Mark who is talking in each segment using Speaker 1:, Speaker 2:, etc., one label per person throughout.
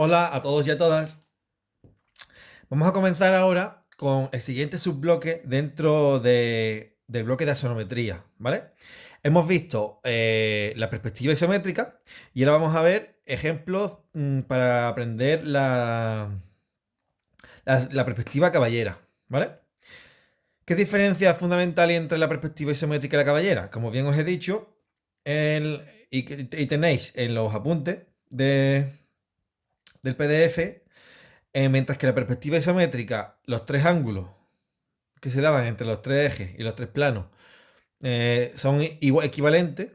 Speaker 1: Hola a todos y a todas. Vamos a comenzar ahora con el siguiente subbloque dentro del bloque de axonometría, ¿vale? Hemos visto la perspectiva isométrica y ahora vamos a ver ejemplos para aprender la perspectiva caballera, ¿vale? ¿Qué diferencia fundamental hay entre la perspectiva isométrica y la caballera? Como bien os he dicho, y tenéis en los apuntes del PDF. Mientras que la perspectiva isométrica, los tres ángulos que se daban entre los tres ejes y los tres planos son equivalentes,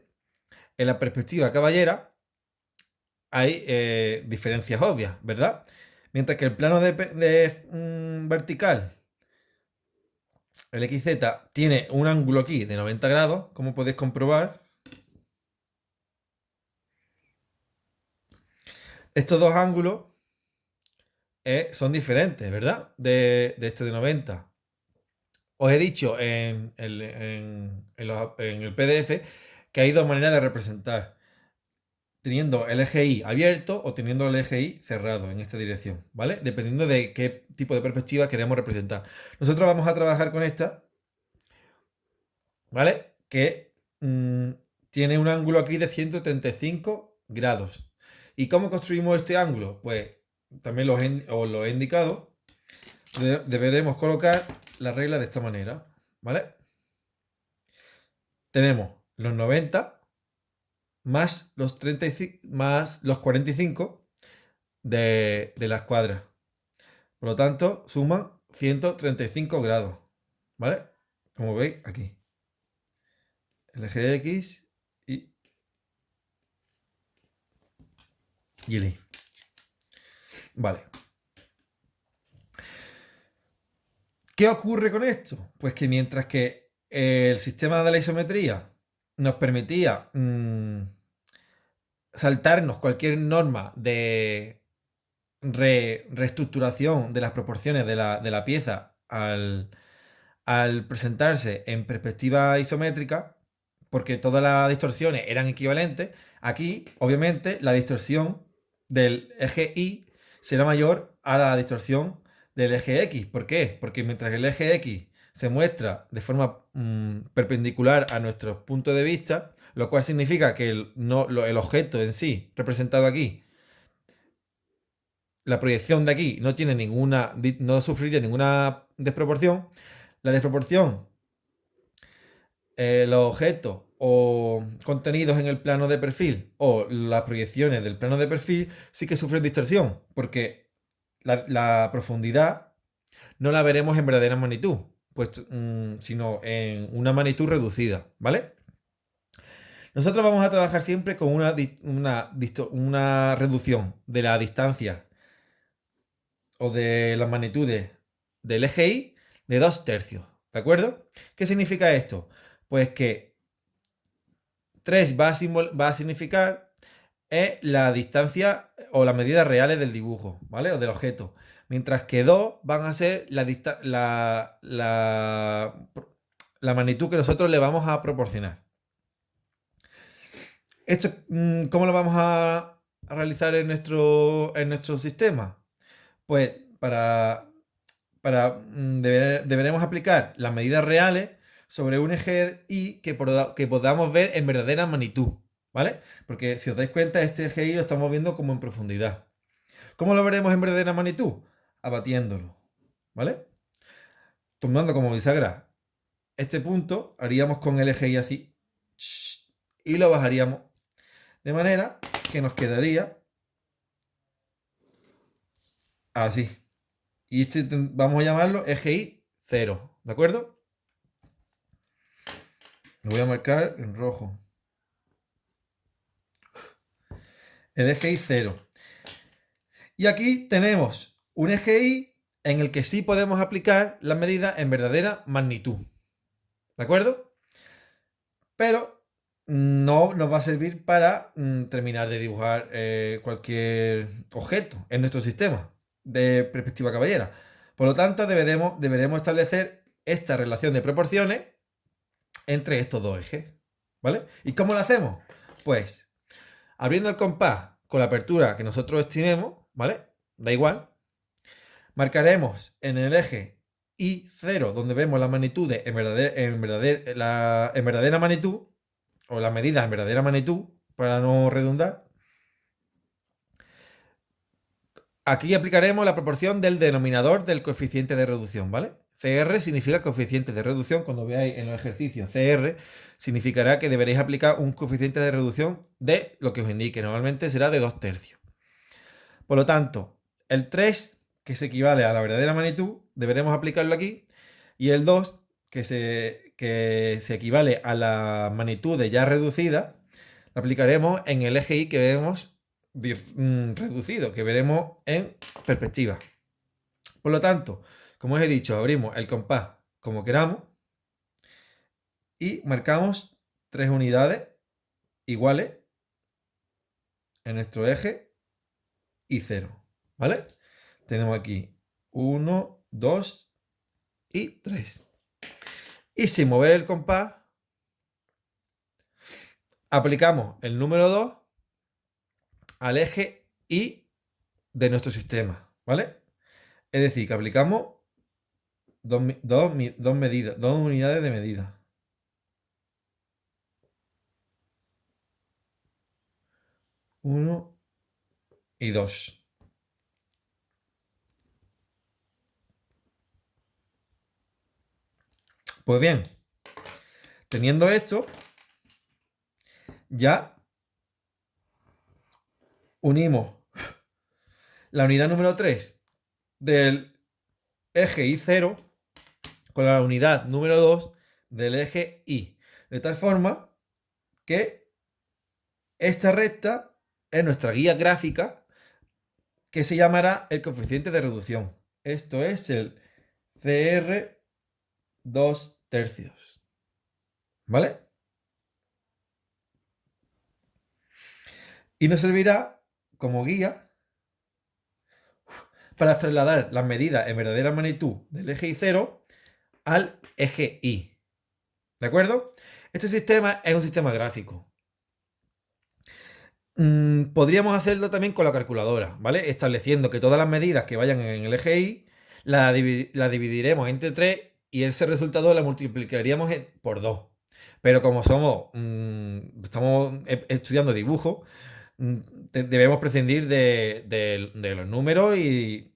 Speaker 1: en la perspectiva caballera hay diferencias obvias, ¿verdad? Mientras que el plano vertical, el XZ, tiene un ángulo aquí de 90 grados, como podéis comprobar. Estos dos ángulos son diferentes, ¿verdad? De este de 90. Os he dicho en el PDF que hay dos maneras de representar, teniendo el eje Y abierto o teniendo el eje Y cerrado en esta dirección, ¿vale? Dependiendo de qué tipo de perspectiva queremos representar. Nosotros vamos a trabajar con esta, ¿vale? Que tiene un ángulo aquí de 135 grados. ¿Y cómo construimos este ángulo? Pues también os lo he indicado. Deberemos colocar la regla de esta manera, ¿vale? Tenemos los 90 más los 35, más los 45 de la escuadra. Por lo tanto, suman 135 grados, ¿vale? Como veis aquí. El eje X y el Y. Vale. ¿Qué ocurre con esto? Pues que mientras que el sistema de la isometría nos permitía saltarnos cualquier norma de reestructuración de las proporciones de la pieza al presentarse en perspectiva isométrica, porque todas las distorsiones eran equivalentes, aquí obviamente la distorsión del eje Y será mayor a la distorsión del eje X. ¿Por qué? Porque mientras que el eje X se muestra de forma perpendicular a nuestro punto de vista, lo cual significa que el objeto en sí, representado aquí, la proyección de aquí no tiene no sufriría ninguna desproporción. La desproporción, los objetos o contenidos en el plano de perfil o las proyecciones del plano de perfil sí que sufren distorsión, porque la profundidad no la veremos en verdadera magnitud, pues, sino en una magnitud reducida, ¿vale? Nosotros vamos a trabajar siempre con una reducción de la distancia o de las magnitudes del eje Y de 2/3, ¿de acuerdo? ¿Qué significa esto? Pues que 3 va a significar la distancia o las medidas reales del dibujo, ¿vale? O del objeto. Mientras que 2 van a ser la magnitud que nosotros le vamos a proporcionar. Esto, ¿cómo lo vamos a realizar en nuestro sistema? Pues deberemos aplicar las medidas reales sobre un eje Y que podamos ver en verdadera magnitud, ¿vale? Porque si os dais cuenta, este eje Y lo estamos viendo como en profundidad. ¿Cómo lo veremos en verdadera magnitud? Abatiéndolo, ¿vale? Tomando como bisagra este punto, haríamos con el eje Y así y lo bajaríamos de manera que nos quedaría así. Y este vamos a llamarlo eje Y 0, ¿de acuerdo? Lo voy a marcar en rojo. El eje Y 0. Y aquí tenemos un eje Y en el que sí podemos aplicar las medidas en verdadera magnitud. ¿De acuerdo? Pero no nos va a servir para terminar de dibujar cualquier objeto en nuestro sistema de perspectiva caballera. Por lo tanto, deberemos establecer esta relación de proporciones entre estos dos ejes. ¿Vale? ¿Y cómo lo hacemos? Pues abriendo el compás con la apertura que nosotros estimemos, ¿vale? Da igual. Marcaremos en el eje Y0, donde vemos las magnitudes en verdadera magnitud, o las medidas en verdadera magnitud, para no redundar. Aquí aplicaremos la proporción del denominador del coeficiente de reducción, ¿vale? CR significa coeficiente de reducción. Cuando veáis en los ejercicios CR, significará que deberéis aplicar un coeficiente de reducción de lo que os indique. Normalmente será de 2/3. Por lo tanto, el 3, que se equivale a la verdadera magnitud, deberemos aplicarlo aquí. Y el 2, que se equivale a la magnitud de ya reducida, lo aplicaremos en el eje Y que vemos reducido, que veremos en perspectiva. Por lo tanto, como os he dicho, abrimos el compás como queramos y marcamos 3 unidades iguales en nuestro eje Y0, ¿vale? Tenemos aquí 1, 2 y 3. Y sin mover el compás, aplicamos el número 2 al eje Y de nuestro sistema, ¿vale? Es decir, que aplicamos dos unidades de medida. 1 y 2. Pues bien, teniendo esto, ya unimos la unidad número 3 del eje Y0 con la unidad número 2 del eje Y. De tal forma que esta recta es nuestra guía gráfica que se llamará el coeficiente de reducción. Esto es el CR 2/3. ¿Vale? Y nos servirá como guía para trasladar las medidas en verdadera magnitud del eje Y0 al eje Y. ¿De acuerdo? Este sistema es un sistema gráfico. Podríamos hacerlo también con la calculadora, ¿vale? Estableciendo que todas las medidas que vayan en el eje Y las dividiremos entre 3 y ese resultado la multiplicaríamos por 2. Pero como estamos estudiando dibujo, debemos prescindir de los números y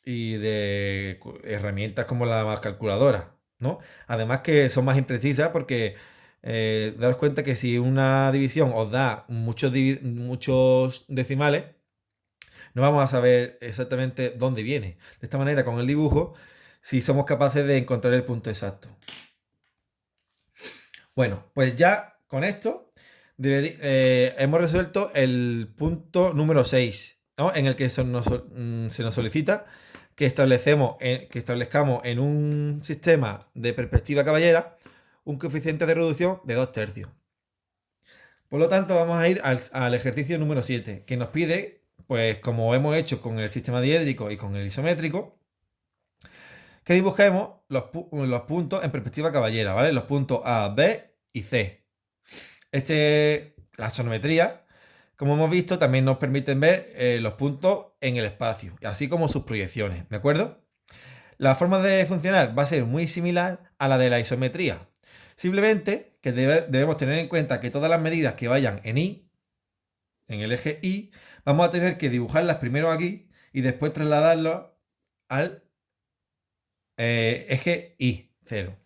Speaker 1: de herramientas como la calculadora, ¿no? Además que son más imprecisas porque daros cuenta que si una división os da muchos decimales, no vamos a saber exactamente dónde viene. De esta manera, con el dibujo, si somos capaces de encontrar el punto exacto. Bueno, pues ya con esto hemos resuelto el punto número 6, ¿no? En el que se nos solicita que establezcamos en un sistema de perspectiva caballera un coeficiente de reducción de 2/3. Por lo tanto, vamos a ir al ejercicio número 7, que nos pide, pues como hemos hecho con el sistema diédrico y con el isométrico, que dibujemos los puntos en perspectiva caballera, ¿vale? Los puntos A, B y C. La sonometría, como hemos visto, también nos permiten ver los puntos en el espacio, así como sus proyecciones, ¿de acuerdo? La forma de funcionar va a ser muy similar a la de la isometría. Simplemente que debemos tener en cuenta que todas las medidas que vayan en Y, en el eje Y, vamos a tener que dibujarlas primero aquí y después trasladarlas al eje Y0.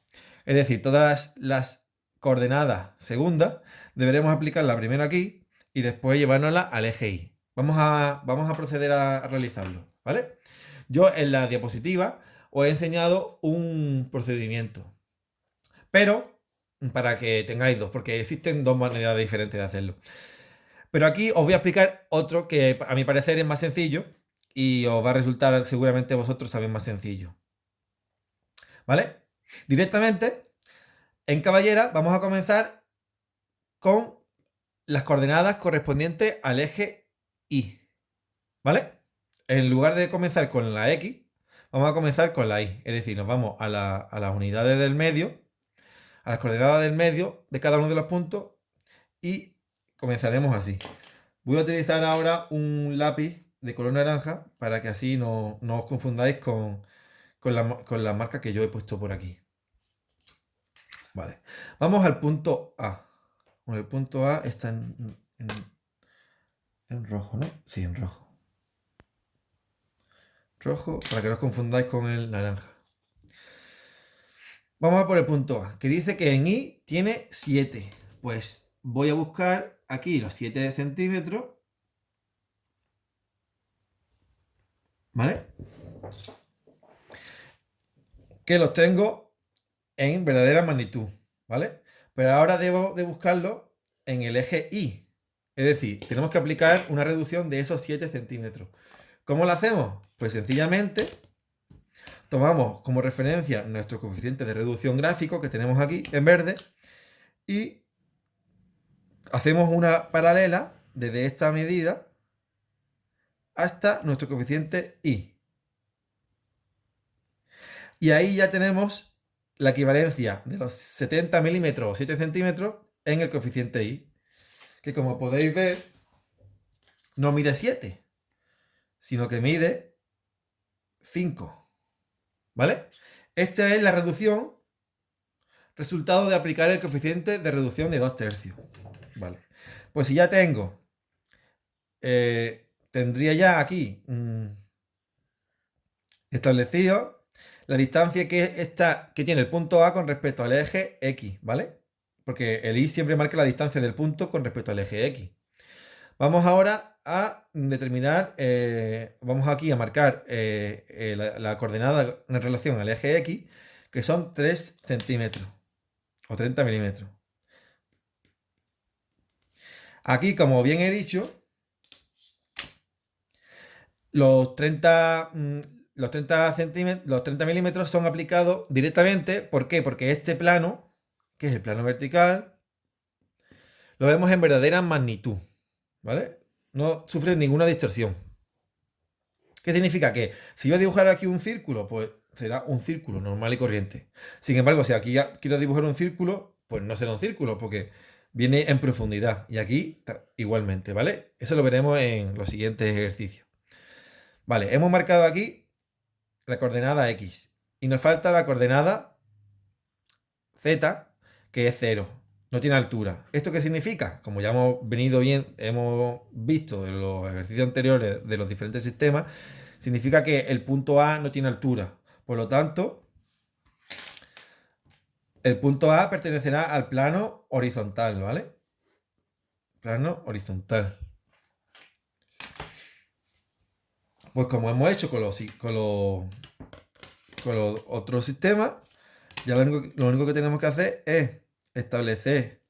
Speaker 1: Es decir, todas las coordenadas segundas deberemos aplicarla primero aquí y después llevárnosla al eje Y. Vamos a proceder a realizarlo, ¿vale? Yo en la diapositiva os he enseñado un procedimiento, pero para que tengáis dos, porque existen dos maneras diferentes de hacerlo. Pero aquí os voy a explicar otro que a mi parecer es más sencillo y os va a resultar seguramente a vosotros también más sencillo. ¿Vale? Directamente, en caballera vamos a comenzar con las coordenadas correspondientes al eje Y. ¿Vale? En lugar de comenzar con la X, vamos a comenzar con la Y. Es decir, nos vamos a las unidades del medio, a las coordenadas del medio de cada uno de los puntos y comenzaremos así. Voy a utilizar ahora un lápiz de color naranja para que así no os confundáis con la marca que yo he puesto por aquí. Vale, vamos al punto A. Bueno, el punto A está en rojo, ¿no? Sí, en rojo. Rojo, para que no os confundáis con el naranja. Vamos a por el punto A, que dice que en Y tiene 7. Pues voy a buscar aquí los 7 centímetros. ¿Vale? Que los tengo en verdadera magnitud. ¿Vale? Pero ahora debo de buscarlo en el eje Y. Es decir, tenemos que aplicar una reducción de esos 7 centímetros. ¿Cómo lo hacemos? Pues sencillamente tomamos como referencia nuestro coeficiente de reducción gráfico que tenemos aquí en verde y hacemos una paralela desde esta medida hasta nuestro coeficiente Y. Y ahí ya tenemos la equivalencia de los 70 milímetros o 7 centímetros en el coeficiente Y, que como podéis ver no mide 7, sino que mide 5. ¿Vale? Esta es la reducción, resultado de aplicar el coeficiente de reducción de 2/3. ¿Vale? Pues si ya tengo, tendría ya aquí establecido la distancia que tiene el punto A con respecto al eje X, ¿vale? Porque el Y siempre marca la distancia del punto con respecto al eje X. Vamos ahora a determinar, vamos aquí a marcar la coordenada en relación al eje X, que son 3 centímetros o 30 milímetros. Aquí, como bien he dicho, los 30 centímetros, los 30 milímetros son aplicados directamente. ¿Por qué? Porque este plano, que es el plano vertical, lo vemos en verdadera magnitud, ¿vale? No sufre ninguna distorsión. ¿Qué significa? Que si yo dibujar aquí un círculo, pues será un círculo normal y corriente. Sin embargo, si aquí ya quiero dibujar un círculo, pues no será un círculo, porque viene en profundidad. Y aquí igualmente, ¿vale? Eso lo veremos en los siguientes ejercicios. Vale, hemos marcado aquí la coordenada X. Y nos falta la coordenada Z, que es 0. No tiene altura. ¿Esto qué significa? Como ya hemos visto en los ejercicios anteriores de los diferentes sistemas, significa que el punto A no tiene altura. Por lo tanto, el punto A pertenecerá al plano horizontal, ¿vale? Plano horizontal. Pues como hemos hecho con los otros sistemas, ya lo único que tenemos que hacer es establecer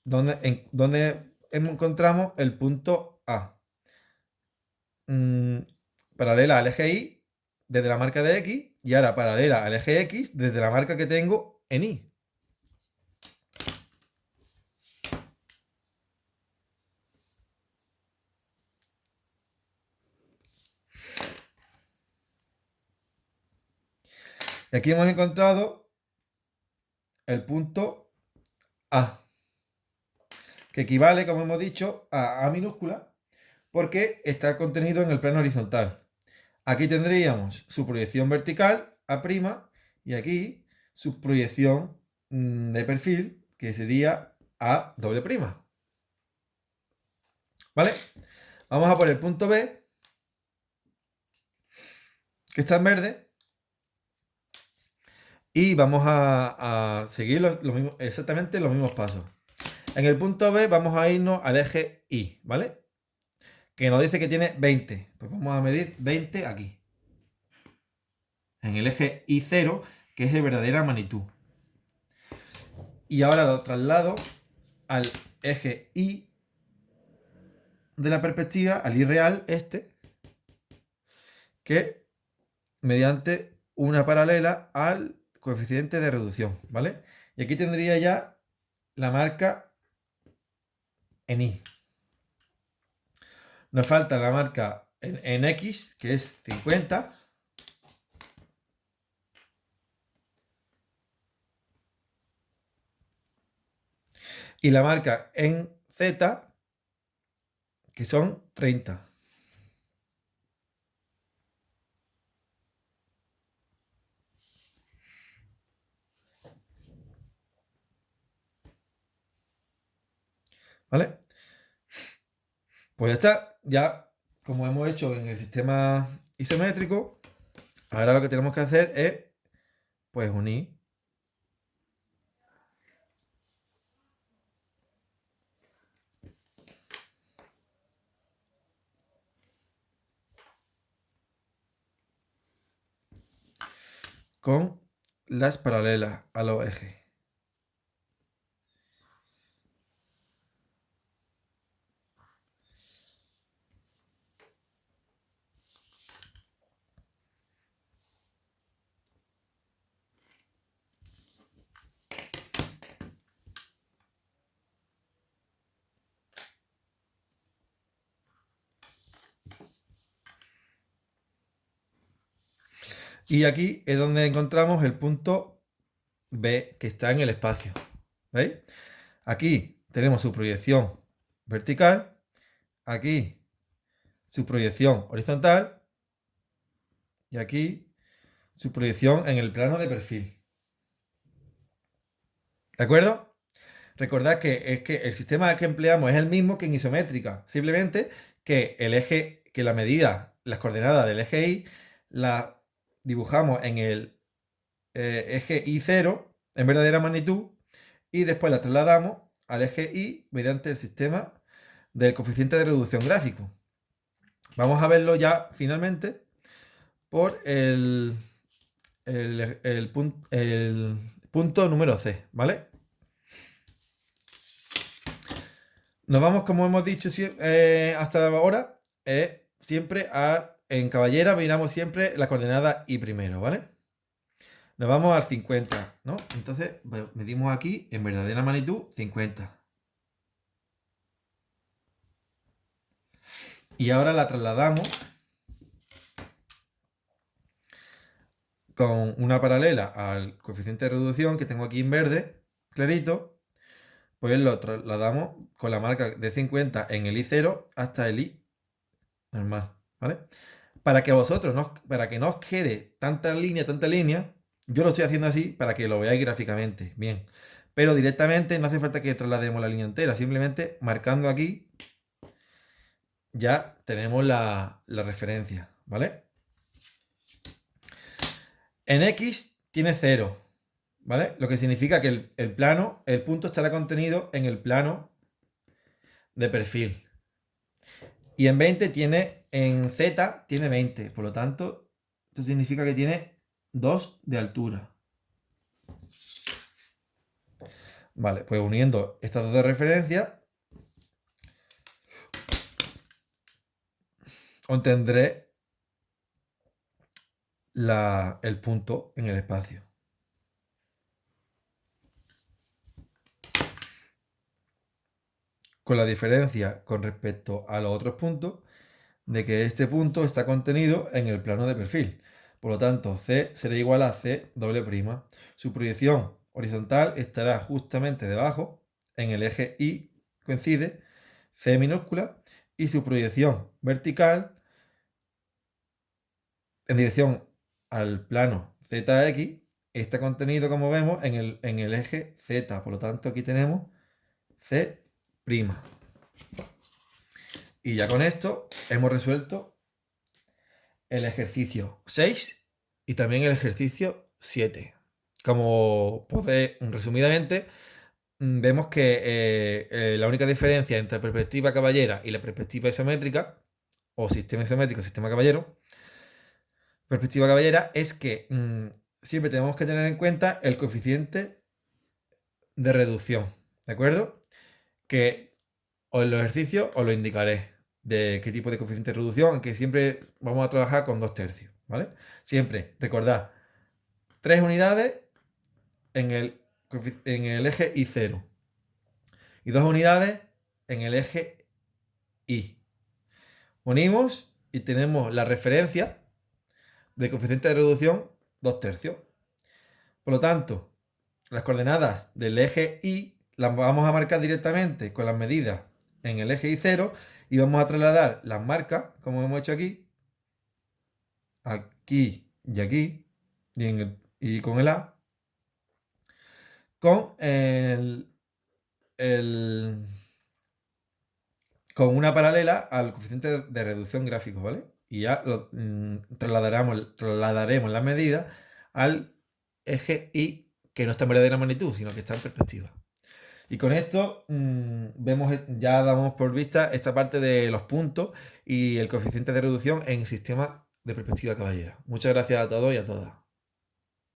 Speaker 1: dónde encontramos el punto A. Paralela al eje Y desde la marca de X y ahora paralela al eje X desde la marca que tengo en Y. Y aquí hemos encontrado el punto A, que equivale, como hemos dicho, a A minúscula, porque está contenido en el plano horizontal. Aquí tendríamos su proyección vertical, A', y aquí su proyección de perfil, que sería A doble prima. ¿Vale? Vamos a por el punto B, que está en verde, y vamos a seguir exactamente los mismos pasos. En el punto B vamos a irnos al eje Y, ¿vale? Que nos dice que tiene 20. Pues vamos a medir 20 aquí. En el eje Y0, que es de verdadera magnitud. Y ahora lo traslado al eje Y de la perspectiva, al Y real, que mediante una paralela al coeficiente de reducción, ¿vale? Y aquí tendría ya la marca en Y. Nos falta la marca en X, que es 50. Y la marca en Z, que son 30. ¿vale? Pues ya está, ya como hemos hecho en el sistema isométrico, ahora lo que tenemos que hacer es, pues, unir con las paralelas a los ejes. Y aquí es donde encontramos el punto B, que está en el espacio. ¿Veis? Aquí tenemos su proyección vertical, aquí su proyección horizontal y aquí su proyección en el plano de perfil. ¿De acuerdo? Recordad que el sistema que empleamos es el mismo que en isométrica, simplemente que el eje, que la medida, las coordenadas del eje Y, las dibujamos en el eje Y0 en verdadera magnitud y después la trasladamos al eje Y mediante el sistema del coeficiente de reducción gráfico. Vamos a verlo ya finalmente por el punto número C, ¿vale? Nos vamos, como hemos dicho hasta ahora, siempre en caballera miramos siempre la coordenada Y primero, ¿vale? Nos vamos al 50, ¿no? Entonces medimos aquí en verdadera magnitud 50. Y ahora la trasladamos con una paralela al coeficiente de reducción que tengo aquí en verde, clarito, pues lo trasladamos con la marca de 50 en el I0 hasta el I normal, ¿vale? Para que para que no os quede tanta línea, yo lo estoy haciendo así para que lo veáis gráficamente, bien. Pero directamente no hace falta que traslademos la línea entera, simplemente marcando aquí ya tenemos la referencia, ¿vale? En X tiene 0, ¿vale? Lo que significa que el punto estará contenido en el plano de perfil. Y en Z tiene 20, por lo tanto, esto significa que tiene 2 de altura. Vale, pues uniendo estas dos de referencia, obtendré el punto en el espacio. Con la diferencia con respecto a los otros puntos, de que este punto está contenido en el plano de perfil. Por lo tanto, C será igual a C doble prima. Su proyección horizontal estará justamente debajo, en el eje Y coincide, C minúscula, y su proyección vertical en dirección al plano ZX está contenido, como vemos, en el eje Z. Por lo tanto, aquí tenemos C'. Y ya con esto hemos resuelto el ejercicio 6 y también el ejercicio 7. Como podéis, resumidamente, vemos que la única diferencia entre perspectiva caballera y la perspectiva isométrica, o sistema isométrico, sistema caballero, perspectiva caballera, es que siempre tenemos que tener en cuenta el coeficiente de reducción, ¿de acuerdo? Que o en los ejercicios os lo indicaré de qué tipo de coeficiente de reducción, aunque siempre vamos a trabajar con 2/3, ¿vale? Siempre, recordad, 3 unidades en el eje I0 y 2 unidades en el eje Y. Unimos y tenemos la referencia de coeficiente de reducción 2/3. Por lo tanto, las coordenadas del eje Y las vamos a marcar directamente con las medidas en el eje I0 y vamos a trasladar las marcas, como hemos hecho aquí, aquí y aquí, y con el A, con el con una paralela al coeficiente de reducción gráfico, ¿vale? Y ya trasladaremos la medida al eje Y, que no está en verdadera magnitud, sino que está en perspectiva. Y con esto ya damos por vista esta parte de los puntos y el coeficiente de reducción en sistema de perspectiva caballera. Muchas gracias a todos y a todas.